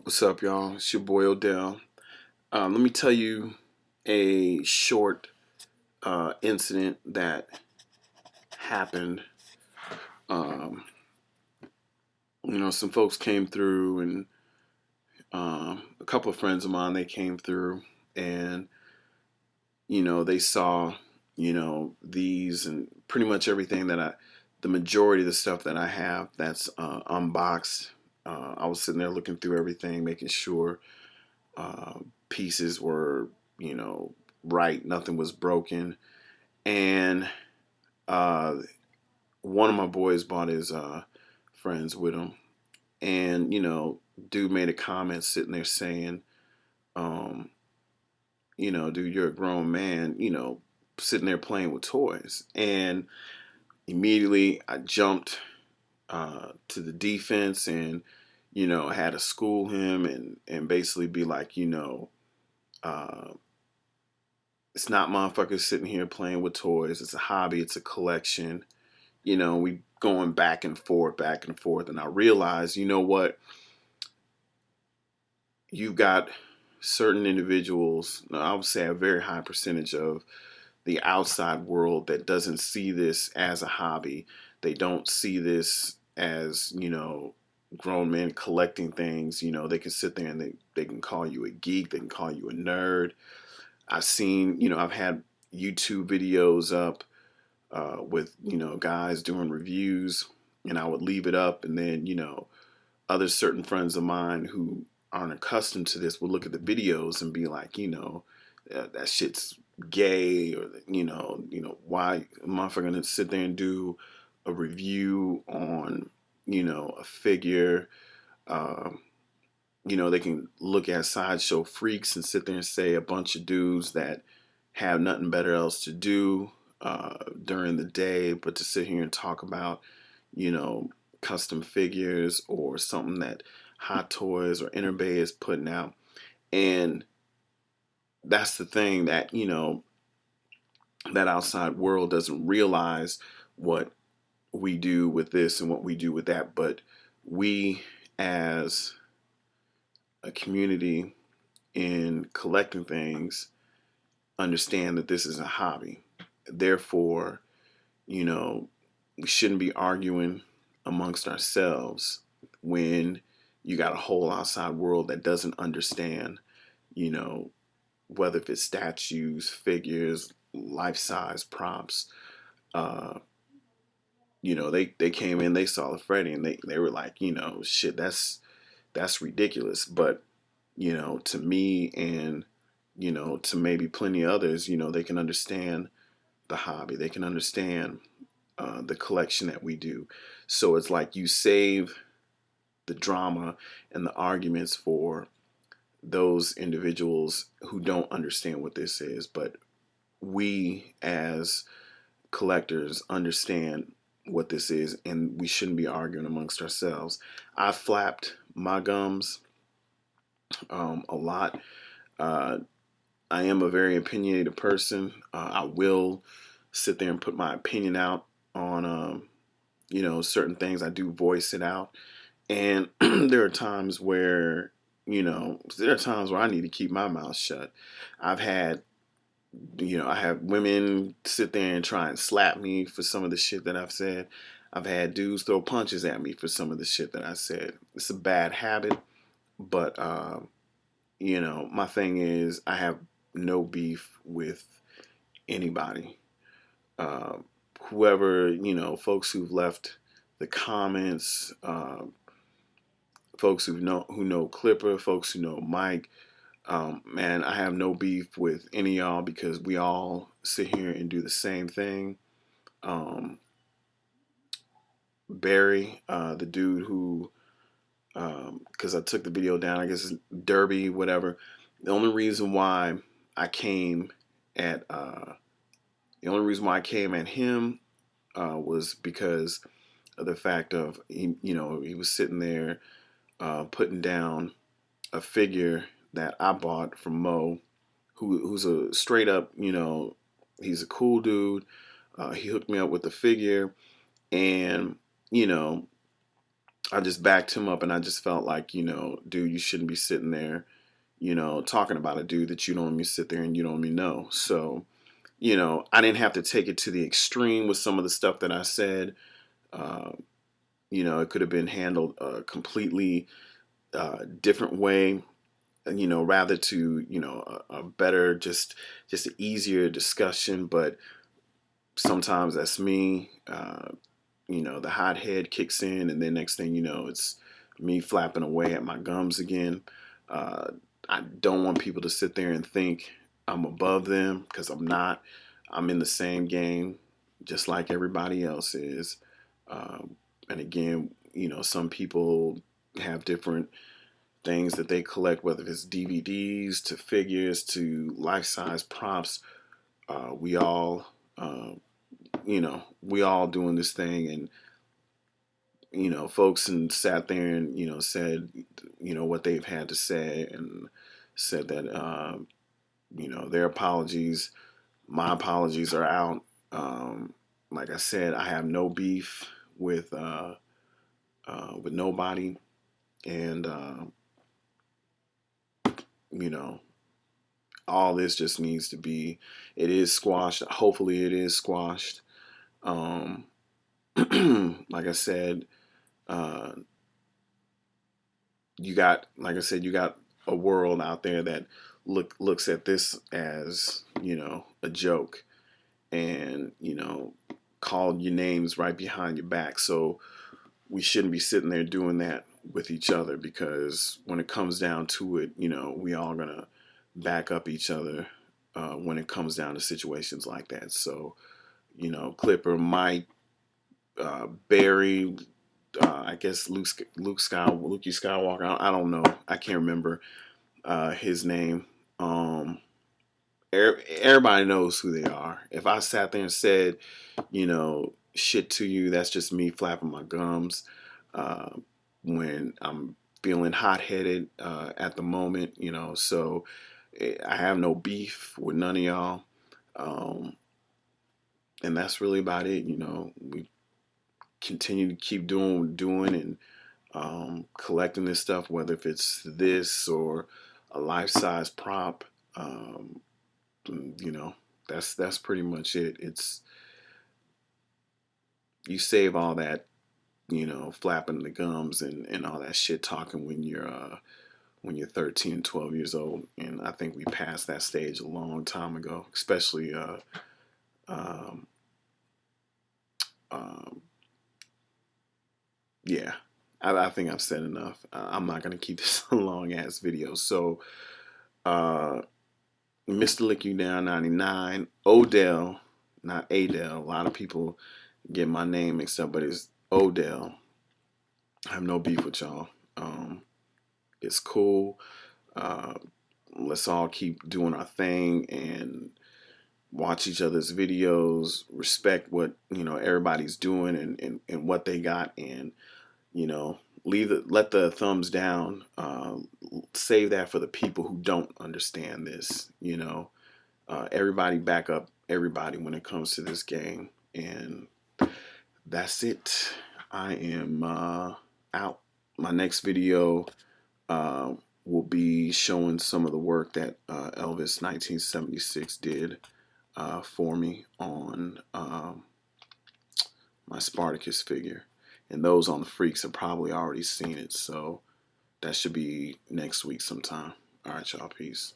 What's up, y'all? It's your boy Odell. Let me tell you a short incident that happened. Um, some folks came through, and a couple of friends of mine they came through, and they saw these and pretty much everything the majority of the stuff that I have that's unboxed. I was sitting there looking through everything, making sure uh, pieces were, you know, right. Nothing was broken. And uh, one of my boys brought his friends with him. And, dude made a comment sitting there saying, um, dude, you're a grown man, sitting there playing with toys. And immediately I jumped to the defense and, I had to school him and basically be like, uh, it's not motherfuckers sitting here playing with toys. It's a hobby. It's a collection. We going back and forth. And I realized, you know what? You've got certain individuals, I would say a very high percentage of the outside world that doesn't see this as a hobby. They don't see this as, grown men collecting things. They can sit there and they can call you a geek. They can call you a nerd. I've had YouTube videos up with, guys doing reviews, and I would leave it up, and then, other certain friends of mine who aren't accustomed to this would look at the videos and be like, that shit's gay, or why am I gonna sit there and do a review on, a figure? Um, they can look at Sideshow Freaks and sit there and say a bunch of dudes that have nothing better else to do during the day but to sit here and talk about, you know, custom figures or something that Hot Toys or Interbay is putting out. And that's the thing that, that outside world doesn't realize what we do with this and what we do with that. But we, as a community in collecting things, understand that this is a hobby. Therefore, you know, we shouldn't be arguing amongst ourselves when you got a whole outside world that doesn't understand, you know, whether if it's statues, figures, life size props. Uh, they came in, they saw the Freddy, and they were like, shit, that's ridiculous. But, to me and, to maybe plenty others, they can understand the hobby. They can understand the collection that we do. So it's like you save the drama and the arguments for those individuals who don't understand what this is. But we as collectors understand what this is, and we shouldn't be arguing amongst ourselves. I flapped my gums a lot. Uh, I am a very opinionated person. I will sit there and put my opinion out on, certain things. I do voice it out. And there are times where, I need to keep my mouth shut. I've had, I have women sit there and try and slap me for some of the shit that I've said. I've had dudes throw punches at me for some of the shit that I said. It's a bad habit, but my thing is I have no beef with anybody. Uh, Whoever, folks who've left the comments, folks who know Clipper, folks who know Mike. Man, I have no beef with any of y'all because we all sit here and do the same thing. Um, Barry, the dude who, because I took the video down, I guess it's Derby, whatever. The only reason why I came at the only reason why I came at him was because of the fact of he was sitting there putting down a figure that I bought from Mo, who's a straight up, he's a cool dude. He hooked me up with the figure, and you know, I just backed him up, and I just felt like, dude, you shouldn't be sitting there, talking about a dude that you don't even sit there and you don't even know. So, I didn't have to take it to the extreme with some of the stuff that I said. Uh, it could have been handled a completely different way, rather to, a better, just an easier discussion. But sometimes that's me. The hot head kicks in, and then next thing you know, it's me flapping away at my gums again. Uh, I don't want people to sit there and think I'm above them, because I'm not. I'm in the same game, just like everybody else is. And again, some people have different things that they collect, whether it's DVDs to figures to life-size props. We all, we all doing this thing, and folks and sat there and said what they've had to say, and said that their apologies, my apologies are out. Like I said, I have no beef with nobody, and you know all this just needs to be. It is squashed. Hopefully, it is squashed. Um, like I said, uh, like I said, you got a world out there that looks at this as a joke, and called your names right behind your back. So we shouldn't be sitting there doing that with each other, because when it comes down to it, we all gonna back up each other when it comes down to situations like that. So Clipper, Mike, Barry, I guess Luke Skywalker. I don't know. I can't remember his name. Everybody knows who they are. If I sat there and said, shit to you, that's just me flapping my gums uh, when I'm feeling hot headed at the moment. So I have no beef with none of y'all. Um, and that's really about it. We continue to keep doing, and collecting this stuff, whether if it's this or a life size prop. Um, you know, that's pretty much it. It's You save all that, flapping the gums and all that shit talking when you're 13, 12 years old. And I think we passed that stage a long time ago, especially um, um, yeah. I think I've said enough. I'm not gonna keep this a long ass video. So uh, Mr. Lick You Down 99, Odell, not Adele. A lot of people get my name mixed up, but it's Odell. I have no beef with y'all. It's cool. Uh, let's all keep doing our thing and watch each other's videos, respect what everybody's doing, and what they got, and let the thumbs down. Save that for the people who don't understand this. Everybody back up everybody when it comes to this game, and that's it. I am out. My next video uh, will be showing some of the work that Elvis 1976 did for me on my Spartacus figure. And those on the Freaks have probably already seen it, so that should be next week sometime. All right, y'all. Peace.